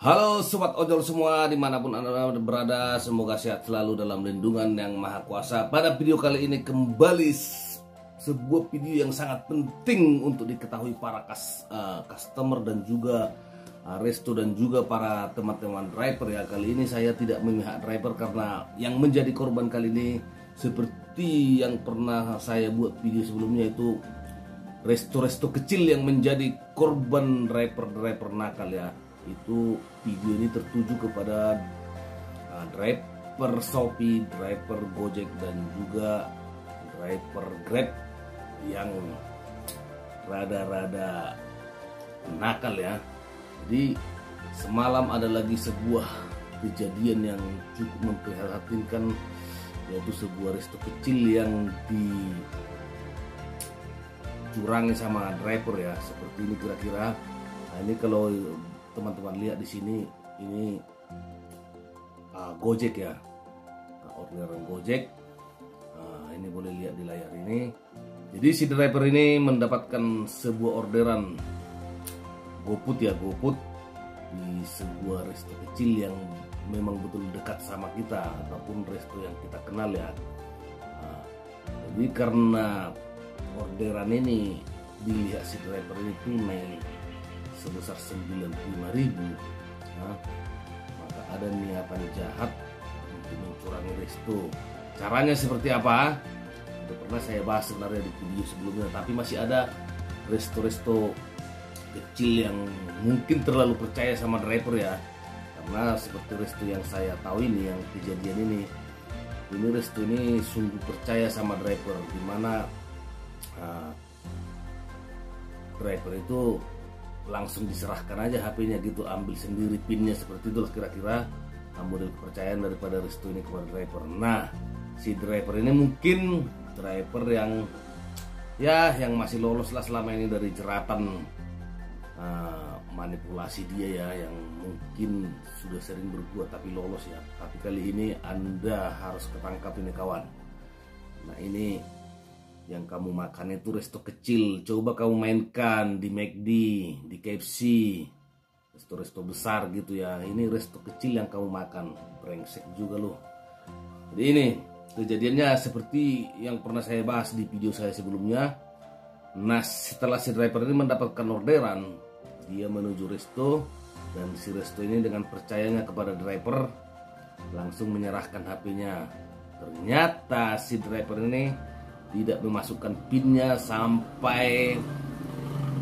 Halo sobat ojol semua dimanapun anda berada, semoga sehat selalu dalam lindungan yang maha kuasa. Pada video kali ini kembali sebuah video yang sangat penting untuk diketahui para customer dan juga resto dan juga para teman-teman driver ya. Kali ini saya tidak memihak driver karena yang menjadi korban kali ini seperti yang pernah saya buat video sebelumnya, itu resto-resto kecil yang menjadi korban driver-driver nakal ya. Itu video ini tertuju kepada driver Shopee, driver Gojek dan juga driver Grab yang rada-rada nakal ya. Jadi semalam ada lagi sebuah kejadian yang cukup memprihatinkan, yaitu sebuah resto kecil yang dicurangi sama driver ya. Seperti ini kira-kira. Nah, ini kalau teman-teman lihat di sini, ini Gojek ya, orderan Gojek. Ini boleh lihat di layar ini. Jadi si driver ini mendapatkan sebuah orderan GoFood ya, GoFood di sebuah resto kecil yang memang betul dekat sama kita ataupun resto yang kita kenal ya. Jadi karena orderan ini dilihat si driver ini tunai sebesar 95.000, maka ada niatan jahat untuk mencurangi resto. Caranya seperti apa? Sudah pernah saya bahas sebenarnya di video sebelumnya, tapi masih ada resto-resto kecil yang mungkin terlalu percaya sama driver ya. Karena seperti resto yang saya tahu ini, yang kejadian ini resto ini sungguh percaya sama driver, dimana driver itu langsung diserahkan aja HP-nya gitu, ambil sendiri pinnya, seperti itulah kira-kira model kepercayaan daripada resto ini kepada driver. Nah, si driver ini mungkin driver yang masih lolos lah selama ini dari jeratan manipulasi dia ya, yang mungkin sudah sering berbuat tapi lolos ya. Tapi kali ini Anda harus ketangkap ini kawan. Nah, ini yang kamu makan itu resto kecil, coba kamu mainkan di McD, di KFC, resto-resto besar gitu ya. Ini resto kecil yang kamu makan, brengsek juga loh. Jadi ini kejadiannya seperti yang pernah saya bahas di video saya sebelumnya. Nah, setelah si driver ini mendapatkan orderan, dia menuju resto, dan si resto ini dengan percayanya kepada driver langsung menyerahkan HP-nya. Ternyata si driver ini tidak memasukkan pinnya sampai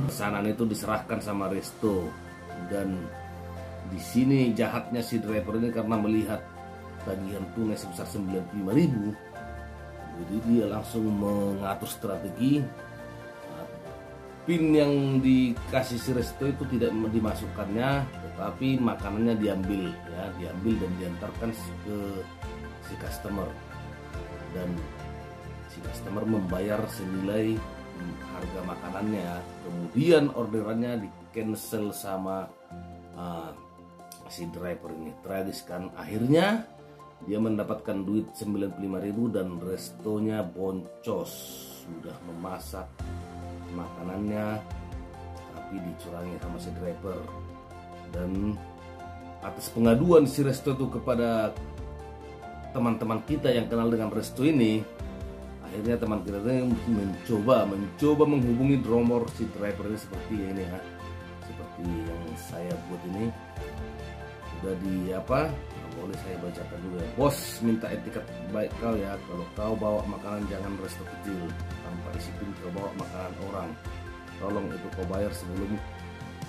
pesanan itu diserahkan sama resto. Dan di sini jahatnya si driver ini, karena melihat tagihan tunai sebesar 95.000, jadi dia langsung mengatur strategi. Pin yang dikasih si resto itu tidak dimasukkannya, tetapi makanannya diambil dan diantarkan ke si customer, dan si customer membayar senilai harga makanannya. Kemudian orderannya di cancel sama si driver ini. Tragis kan, akhirnya dia mendapatkan duit 95.000 dan restonya boncos. Sudah memasak makanannya tapi dicurangi sama si driver. Dan atas pengaduan si resto itu kepada teman-teman kita yang kenal dengan resto ini, akhirnya teman kita mencoba menghubungi nomor si driver ini seperti ini ya, seperti yang saya buat ini. Sudah boleh saya bacakan juga ya. Bos, minta etiket baik kau ya, kalau kau bawa makanan jangan resto kecil, tanpa isi pin kau bawa makanan orang, tolong itu kau bayar sebelum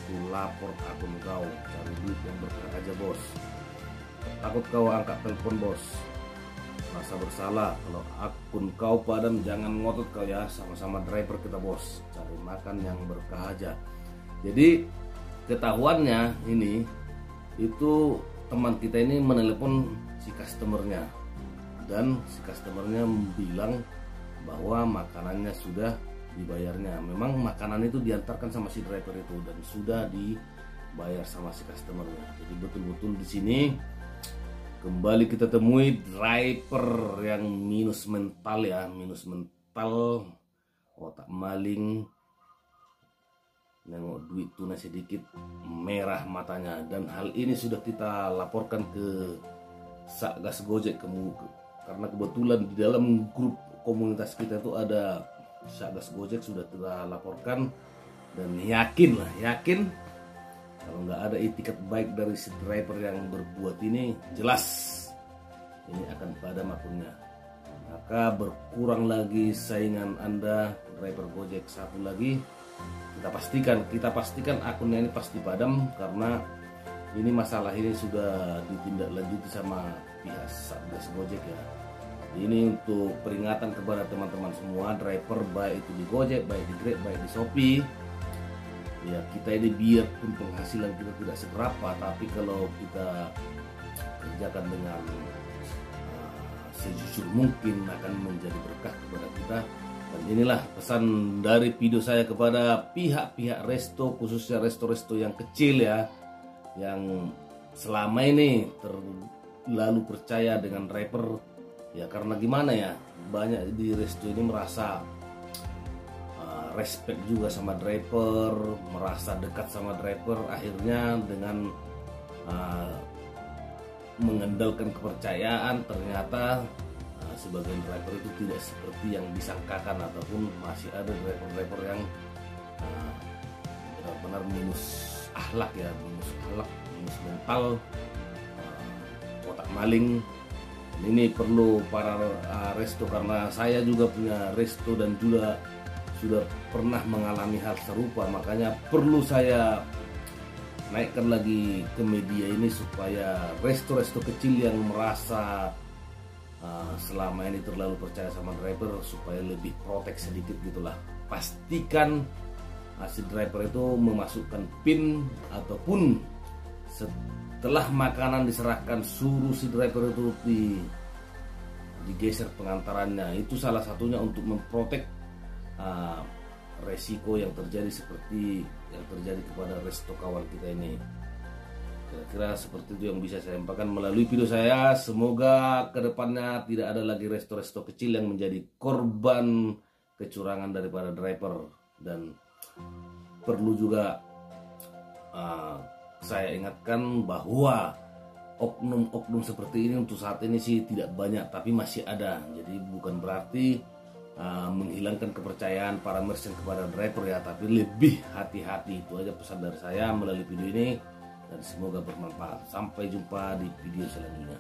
ku lapor akun kau. Cari duit yang berkah aja bos, takut kau angkat telepon bos, rasa bersalah kalau akun kau padam, jangan ngotot kau ya, sama-sama driver kita bos, cari makan yang berkah aja. Jadi ketahuannya ini, itu teman kita ini menelepon si customernya, dan si customernya bilang bahwa makanannya sudah dibayarnya. Memang makanan itu diantarkan sama si driver itu dan sudah dibayar sama si customernya. Jadi betul-betul di sini kembali kita temui driver yang minus mental ya, otak maling, nengok duit tunai sedikit merah matanya, dan hal ini sudah kita laporkan ke Satgas Gojek karena kebetulan di dalam grup komunitas kita itu ada Satgas Gojek, sudah kita laporkan, dan yakin kalau nggak ada itikat baik dari si driver yang berbuat ini, jelas ini akan padam akunnya. Maka berkurang lagi saingan Anda driver Gojek satu lagi. Kita pastikan akunnya ini pasti padam, karena ini masalah ini sudah ditindaklanjuti sama pihak Satgas Gojek ya. Ini untuk peringatan kepada teman-teman semua driver, baik itu di Gojek, baik di Grab, baik di Shopee. Ya, kita ini biarpun penghasilan kita tidak seberapa, tapi kalau kita kerjakan dengan sejujur mungkin akan menjadi berkah kepada kita. Dan inilah pesan dari video saya kepada pihak-pihak resto, khususnya resto-resto yang kecil ya, yang selama ini terlalu percaya dengan driver ya. Karena gimana ya, banyak di resto ini merasa respect juga sama driver, merasa dekat sama driver, akhirnya dengan mengandalkan kepercayaan, ternyata sebagian driver itu tidak seperti yang disangkakan, ataupun masih ada driver-driver yang benar-benar minus akhlak ya, minus mental, otak maling. Ini perlu para resto, karena saya juga punya resto dan juga sudah pernah mengalami hal serupa, makanya perlu saya naikkan lagi ke media ini supaya resto-resto kecil yang merasa selama ini terlalu percaya sama driver supaya lebih protek sedikit gitulah. Pastikan si driver itu memasukkan PIN, ataupun setelah makanan diserahkan suruh si driver itu digeser pengantarannya. Itu salah satunya untuk memprotek resiko yang terjadi seperti yang terjadi kepada resto kawan kita ini. Kira-kira seperti itu yang bisa saya sampaikan melalui video saya. Semoga kedepannya tidak ada lagi resto-resto kecil yang menjadi korban kecurangan daripada driver. Dan perlu juga saya ingatkan bahwa oknum-oknum seperti ini untuk saat ini sih tidak banyak, tapi masih ada. Jadi bukan berarti menghilangkan kepercayaan para merchant kepada driver ya, tapi lebih hati-hati. Itu aja pesan dari saya melalui video ini, dan semoga bermanfaat. Sampai jumpa di video selanjutnya.